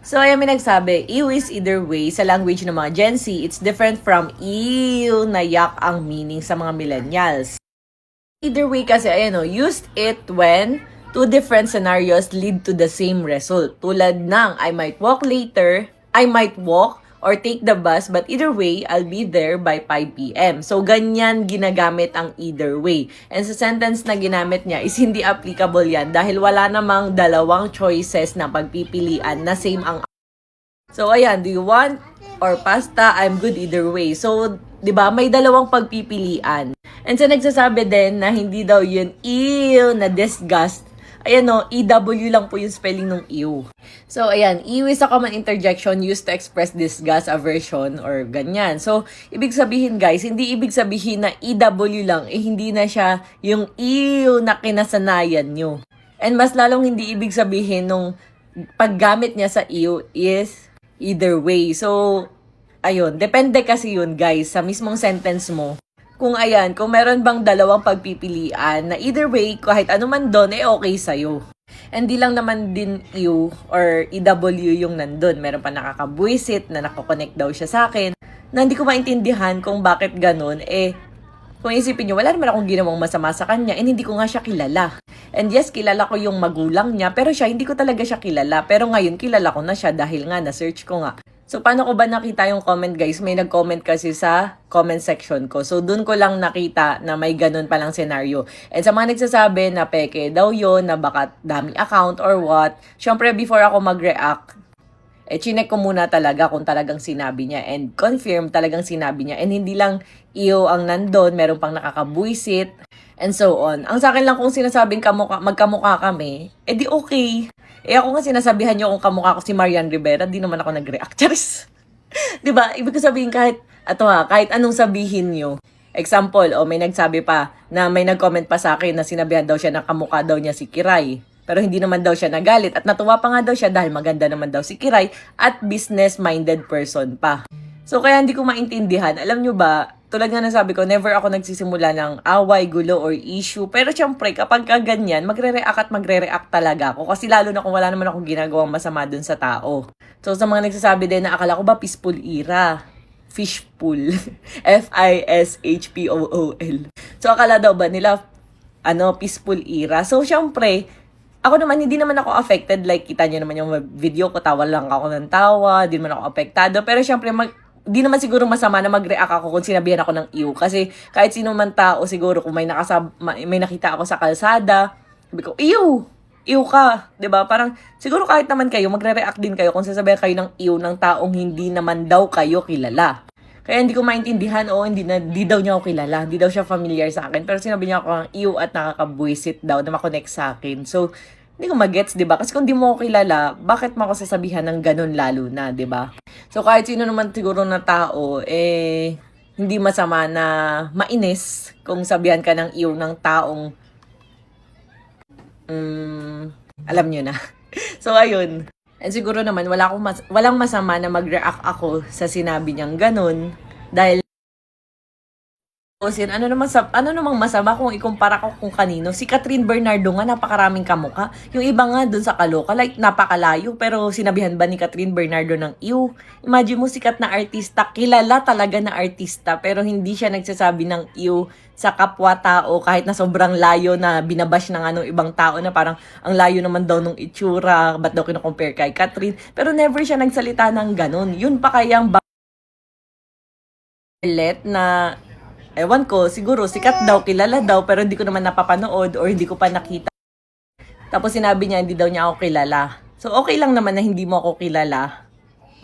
So, ayan may nagsabi, ew is either way sa language ng mga Gen Z, it's different from ew na yak ang meaning sa mga millennials. Either way kasi, ayan o, used it when two different scenarios lead to the same result. Tulad ng, I might walk later, I might walk or take the bus, but either way, I'll be there by 5 p.m. So, ganyan ginagamit ang either way. And sa sentence na ginamit niya is hindi applicable yan dahil wala namang dalawang choices na pagpipilian na same ang. So, ayan, do you want or pasta? I'm good either way. So, di ba, may dalawang pagpipilian. And so, nagsasabi din na hindi daw yun ew na disgust. Ayan o, EW lang po yung spelling ng ew. So, ayan, ew is a common interjection used to express disgust, aversion, or ganyan. So, ibig sabihin guys, hindi ibig sabihin na EW lang, hindi na siya yung ew na kinasanayan nyo. And mas lalong hindi ibig sabihin nung paggamit niya sa ew is either way. So, ayun, depende kasi yun guys, sa mismong sentence mo. Kung ayan, kung meron bang dalawang pagpipilian na either way, kahit ano man doon, okay sa'yo. And di lang naman din ew or EW yung nandun. Meron pa nakakabwisit na nakakonect daw siya sa akin. Na hindi ko maintindihan kung bakit ganun. Kung isipin nyo, wala naman akong ginawang masama sa kanya and hindi ko nga siya kilala. And yes, kilala ko yung magulang niya, pero siya, hindi ko talaga siya kilala. Pero ngayon, kilala ko na siya dahil nga, na-search ko nga. So, paano ko ba nakita yung comment, guys? May nag-comment kasi sa comment section ko. So, dun ko lang nakita na may ganun palang scenario. And sa mga nagsasabi na peke daw yon na baka daming account or what, syempre, before ako mag-react, chinek ko muna talaga kung talagang sinabi niya and confirm talagang sinabi niya. And hindi lang iyo ang nandun, meron pang nakakabuisit and so on. Ang sa akin lang kung sinasabing magkamukha kami, di okay. Ako nga sinasabihan niyo kung kamukha ko si Marian Rivera, di naman ako nag-react. Charis. 'Di ba? Ibig ko sabihin kahit anong sabihin niyo. Example, may nagsabi pa na may nag-comment pa sa akin na sinabihan daw siya na kamukha daw niya si Kiray. Pero hindi naman daw siya nagalit at natuwa pa nga daw siya dahil maganda naman daw si Kiray at business-minded person pa. So kaya hindi ko maintindihan. Alam nyo ba, tulad nga nasabi ko, never ako nagsisimula ng away, gulo, or issue. Pero syempre, kapag ganyan, magre-react talaga ako. Kasi lalo na kung wala naman akong ginagawang masama dun sa tao. So sa mga nagsasabi din na akala ko ba peaceful era? Fishpool. Fishpool. So akala daw ba nila, peaceful era? So syempre, ako naman, hindi naman ako affected. Like, kita nyo naman yung video ko, tawa lang ako ng tawa, di naman ako apektado. Pero syempre, di naman siguro masama na mag-react ako kung sinabihan ako ng ew. Kasi kahit sino man tao, siguro kung may nakita ako sa kalsada, sabi ko, ew! Ew ka! 'Di ba? Parang, siguro kahit naman kayo, magre-react din kayo kung sasabihan kayo ng ew ng taong hindi naman daw kayo kilala. Kaya hindi ko maintindihan, hindi daw niya ako kilala. Hindi daw siya familiar sa akin. Pero sinabi niya ako ang ew at nakakabuisit daw na makonect sa akin. So, hindi ko magets, di ba? Kasi kung di mo ako kilala, bakit mo ako sasabihan ng ganun lalo na, di ba? So, kahit sino naman siguro na tao, hindi masama na mainis kung sabihan ka ng ew ng taong, alam nyo na. So, ayun. And siguro naman, walang masama na mag-react ako sa sinabi niyang ganun. Dahil, ano namang masama kung ikumpara ko kung kanino? Si Catherine Bernardo nga, napakaraming kamukha. Yung iba nga dun sa Kaloka, like, napakalayo. Pero sinabihan ba ni Catherine Bernardo ng ew? Imagine mo, sikat na artista, kilala talaga na artista, pero hindi siya nagsasabi ng ew sa kapwa-tao kahit na sobrang layo na binabash ng ibang tao na parang ang layo naman daw nung itsura, ba't daw kino-compare kay Catherine? Pero never siya nagsalita ng ganun. Yun pa kayang na ewan ko, siguro sikat daw, kilala daw, pero hindi ko naman napapanood or hindi ko pa nakita. Tapos sinabi niya, hindi daw niya ako kilala. So, okay lang naman na hindi mo ako kilala.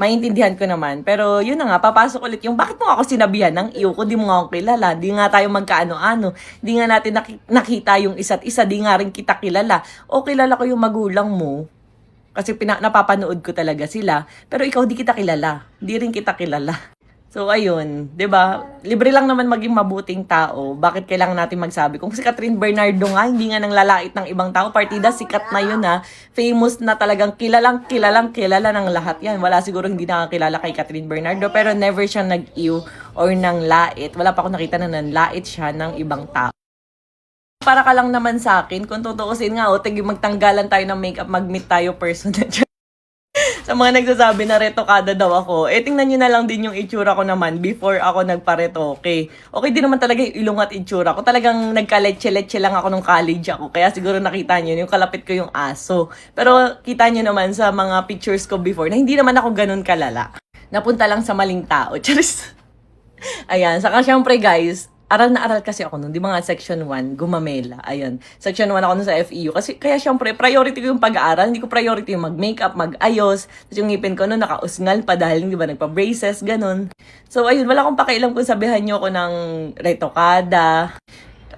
Maintindihan ko naman. Pero yun na nga, papasok ulit yung bakit mo ako sinabihan ng ew kung di mo nga ako kilala. Di nga tayo magkaano-ano. Di nga natin nakita yung isa't isa. Di nga rin kita kilala. O kilala ko yung magulang mo. Kasi napapanood ko talaga sila. Pero ikaw di kita kilala. Di rin kita kilala. So, ayun, 'di ba? Libre lang naman maging mabuting tao. Bakit kailangan natin magsabi? Kung si Catherine Bernardo nga, hindi nga nang lalait ng ibang tao, partida, sikat na yun ha. Famous na talagang kilala ng lahat yan. Wala siguro hindi nakakilala kay Catherine Bernardo, pero never siya nag-ew or nang lait. Wala pa ako nakita na nanlait siya ng ibang tao. Para ka lang naman sa akin, kung tutuusin nga, magtanggalan tayo ng makeup, mag-meet tayo personal. Sa mga nagsasabi na retokada daw ako, tingnan nyo na lang din yung itsura ko naman before ako nagparetoke. Okay din naman talaga yung ilong at itsura ko. Talagang nagkaletse-letse lang ako nung college ako. Kaya siguro nakita nyo, yung kalapit ko yung aso. Pero kita nyo naman sa mga pictures ko before na hindi naman ako ganun kalala. Napunta lang sa maling tao. Charis. Ayan, saka syempre guys, aral na aral kasi ako nun, di ba nga section 1, gumamela. Ayan, section 1 ako nun sa FEU. Kasi, kaya syempre, priority ko yung pag-aaral. Hindi ko priority yung mag-makeup, mag-ayos. Tapos yung ngipin ko nun, nakausngal pa dahil, di ba, nagpa-braces, ganun. So, ayun, wala akong pakialam kung sabihan nyo ako ng retokada.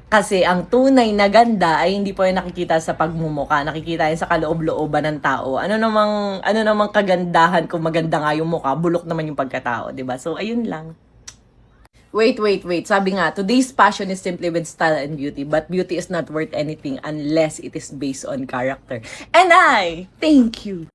Kasi ang tunay na ganda ay hindi po yung nakikita sa pagmumuka, nakikita yan sa kaloob-looban ng tao. Ano namang kagandahan kung maganda nga yung mukha, bulok naman yung pagkatao, di ba? So, ayun lang. Wait. Sabi nga, today's passion is simply with style and beauty, but beauty is not worth anything unless it is based on character. And I thank you.